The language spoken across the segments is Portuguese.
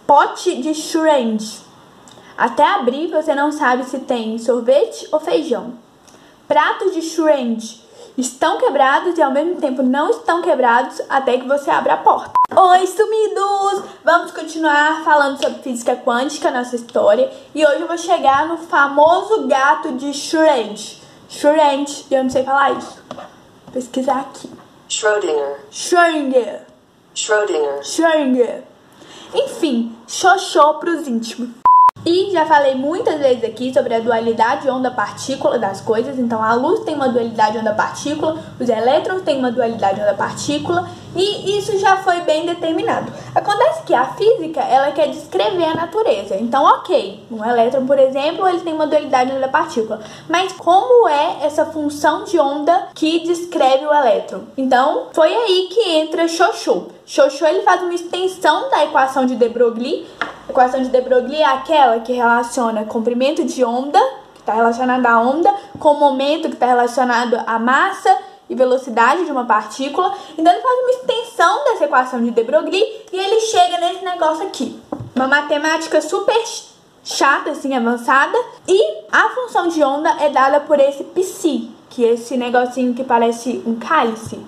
Pote de Schrödinger. Até abrir, você não sabe se tem sorvete ou feijão. Pratos de Schrödinger estão quebrados e ao mesmo tempo não estão quebrados até que você abra a porta. Oi, sumidos! Vamos continuar falando sobre física quântica, nossa história. E hoje eu vou chegar no famoso gato de Schrödinger. Schrödinger, eu não sei falar isso. Vou pesquisar aqui. Schrödinger. Enfim, xoxô pros íntimos. E já falei muitas vezes aqui sobre a dualidade onda-partícula das coisas. Então a luz tem uma dualidade onda-partícula, os elétrons têm uma dualidade onda-partícula, e isso já foi bem determinado. Acontece que a física, ela quer descrever a natureza. Então, ok, um elétron, por exemplo, ele tem uma dualidade onda-partícula. Mas como é essa função de onda que descreve o elétron? Então, foi aí que entra xoxô. Xoxô, ele faz uma extensão da equação de de Broglie. A equação de de Broglie é aquela que relaciona comprimento de onda, que está relacionado à onda, com momento, que está relacionado à massa e velocidade de uma partícula. Então ele faz uma extensão dessa equação de de Broglie e ele chega nesse negócio aqui. Uma matemática super chata, assim, avançada. E a função de onda é dada por esse psi, que é esse negocinho que parece um cálice.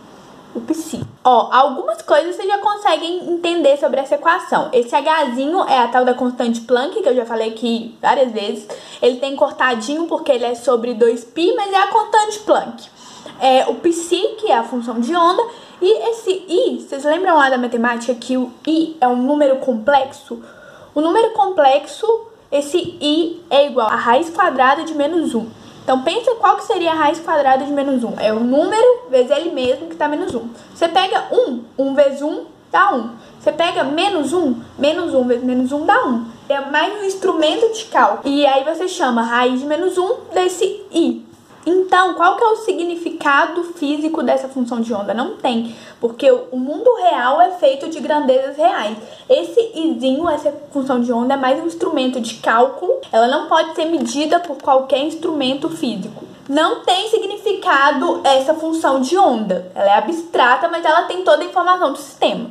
O psi. Ó, algumas coisas vocês já conseguem entender sobre essa equação. Esse Hzinho é a tal da constante Planck, que eu já falei aqui várias vezes. Ele tem cortadinho porque ele é sobre 2π, mas é a constante Planck. É o psi, que é a função de onda. E esse i, vocês lembram lá da matemática que o i é um número complexo? O número complexo, esse i é igual a raiz quadrada de menos 1. Então, pensa qual que seria a raiz quadrada de menos 1. É o número vezes ele mesmo que está menos 1. Você pega 1 vezes 1 dá 1. Você pega menos 1 vezes menos 1 dá 1. É mais um instrumento de cálculo. E aí você chama raiz de menos 1 desse i. Então, qual que é o significado físico dessa função de onda? Não tem, porque o mundo real é feito de grandezas reais. Esse izinho, essa função de onda, é mais um instrumento de cálculo. Ela não pode ser medida por qualquer instrumento físico. Não tem significado essa função de onda. Ela é abstrata, mas ela tem toda a informação do sistema.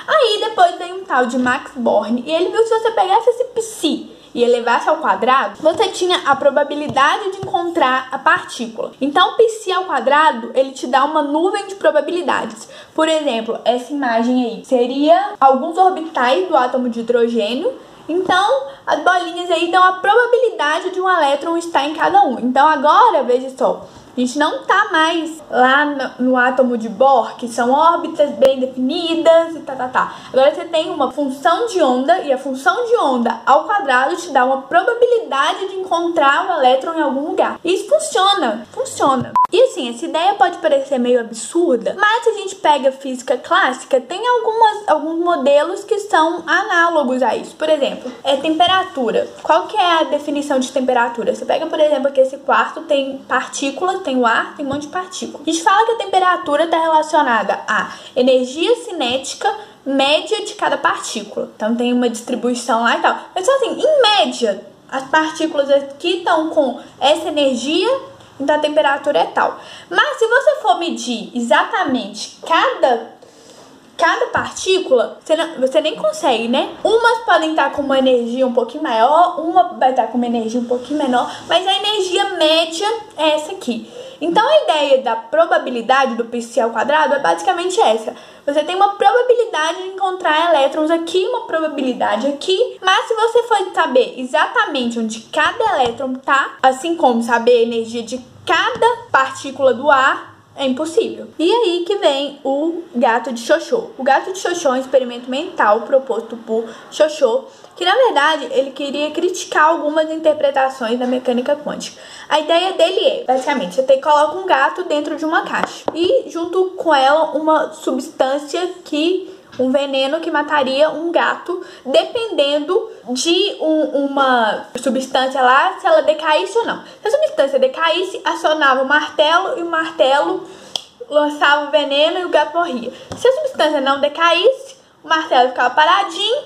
Aí, depois veio um tal de Max Born, e ele viu que se você pegasse esse psi e elevasse ao quadrado, você tinha a probabilidade de encontrar a partícula. Então, π ao quadrado, ele te dá uma nuvem de probabilidades. Por exemplo, essa imagem aí seria alguns orbitais do átomo de hidrogênio. Então, as bolinhas aí dão a probabilidade de um elétron estar em cada um. Então, agora, veja só, a gente não tá mais lá no átomo de Bohr, que são órbitas bem definidas e tá. Agora você tem uma função de onda, e a função de onda ao quadrado te dá uma probabilidade de encontrar o elétron em algum lugar. E isso funciona. E assim, essa ideia pode parecer meio absurda, mas se a gente pega física clássica, tem alguns modelos que são análogos a isso. Por exemplo, temperatura. Qual que é a definição de temperatura? Você pega, por exemplo, que esse quarto tem partículas, tem o ar, tem um monte de partículas. A gente fala que a temperatura está relacionada à energia cinética média de cada partícula. Então tem uma distribuição lá e tal. Mas assim, em média, as partículas aqui estão com essa energia, então a temperatura é tal. Mas se você for medir exatamente cada partícula, você nem consegue, né? Umas podem estar com uma energia um pouquinho maior, uma vai estar com uma energia um pouquinho menor, mas a energia média é essa aqui. Então a ideia da probabilidade do π ao quadrado é basicamente essa. Você tem uma probabilidade de encontrar elétrons aqui, uma probabilidade aqui, mas se você for saber exatamente onde cada elétron está, assim como saber a energia de cada partícula do ar, é impossível. E aí que vem o gato de xoxô. O gato de xoxô é um experimento mental proposto por xoxô, que na verdade ele queria criticar algumas interpretações da mecânica quântica. A ideia dele é, basicamente, você coloca um gato dentro de uma caixa e junto com ela uma substância um veneno que mataria um gato, dependendo de uma substância lá, se ela decaísse ou não. Se a substância decaísse, acionava o martelo e o martelo lançava o veneno e o gato morria. Se a substância não decaísse, o martelo ficava paradinho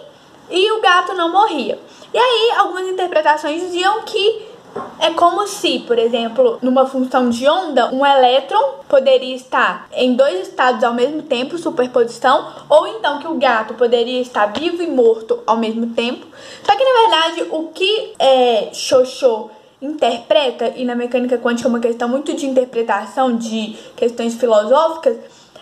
e o gato não morria. E aí, algumas interpretações diziam que É como se, por exemplo, numa função de onda, um elétron poderia estar em dois estados ao mesmo tempo, superposição, ou então que o gato poderia estar vivo e morto ao mesmo tempo. Só que, na verdade, o que Xoxô interpreta, e na mecânica quântica é uma questão muito de interpretação de questões filosóficas,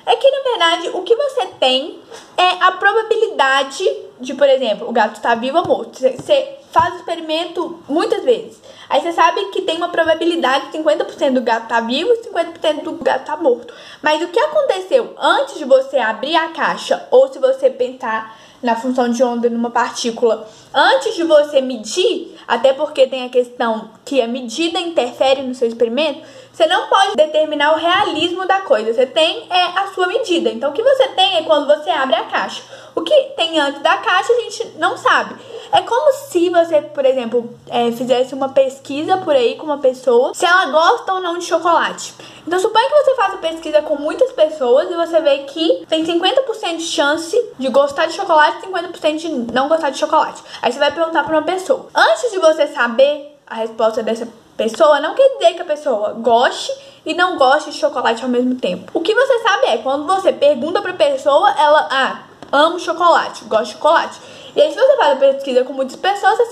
é que, na verdade, o que você tem é a probabilidade de, por exemplo, o gato estar vivo ou morto. Você faz o experimento muitas vezes. Aí você sabe que tem uma probabilidade de 50% do gato estar vivo e 50% do gato estar morto. Mas o que aconteceu antes de você abrir a caixa, ou se você pensar na função de onda numa partícula, antes de você medir, até porque tem a questão que a medida interfere no seu experimento, você não pode determinar o realismo da coisa. Você tem a sua medida. Então, o que você tem é quando você abre a caixa. O que tem antes da caixa, a gente não sabe. É como se você, por exemplo, fizesse uma pesquisa por aí com uma pessoa, se ela gosta ou não de chocolate. Então, suponha que você faça pesquisa com muitas pessoas e você vê que tem 50% de chance de gostar de chocolate e 50% de não gostar de chocolate. Aí você vai perguntar para uma pessoa. Antes de você saber a resposta dessa pessoa, não quer dizer que a pessoa goste e não goste de chocolate ao mesmo tempo. O que você sabe é, quando você pergunta para a pessoa, ela, amo chocolate, gosto de chocolate. E aí, se você faz a pesquisa com muitas pessoas, você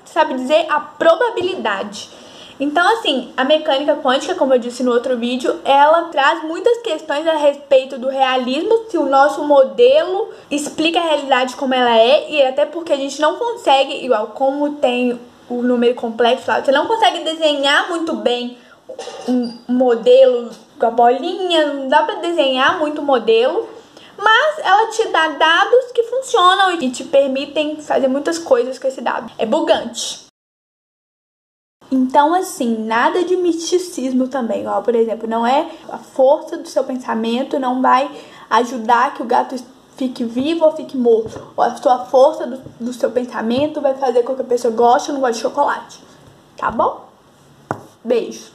sabe dizer a probabilidade. Então, assim, a mecânica quântica, como eu disse no outro vídeo, ela traz muitas questões a respeito do realismo, se o nosso modelo explica a realidade como ela é, e até porque a gente não consegue, igual como tem o número complexo lá, você não consegue desenhar muito bem um modelo com a bolinha, não dá pra desenhar muito modelo, mas ela te dá dados que funcionam e te permitem fazer muitas coisas com esse dado. É bugante. Então, assim, nada de misticismo também, ó. Por exemplo, não é a força do seu pensamento, não vai ajudar que o gato fique vivo ou fique morto. Ou a sua força do seu pensamento vai fazer com que a pessoa goste ou não goste de chocolate. Tá bom? Beijo.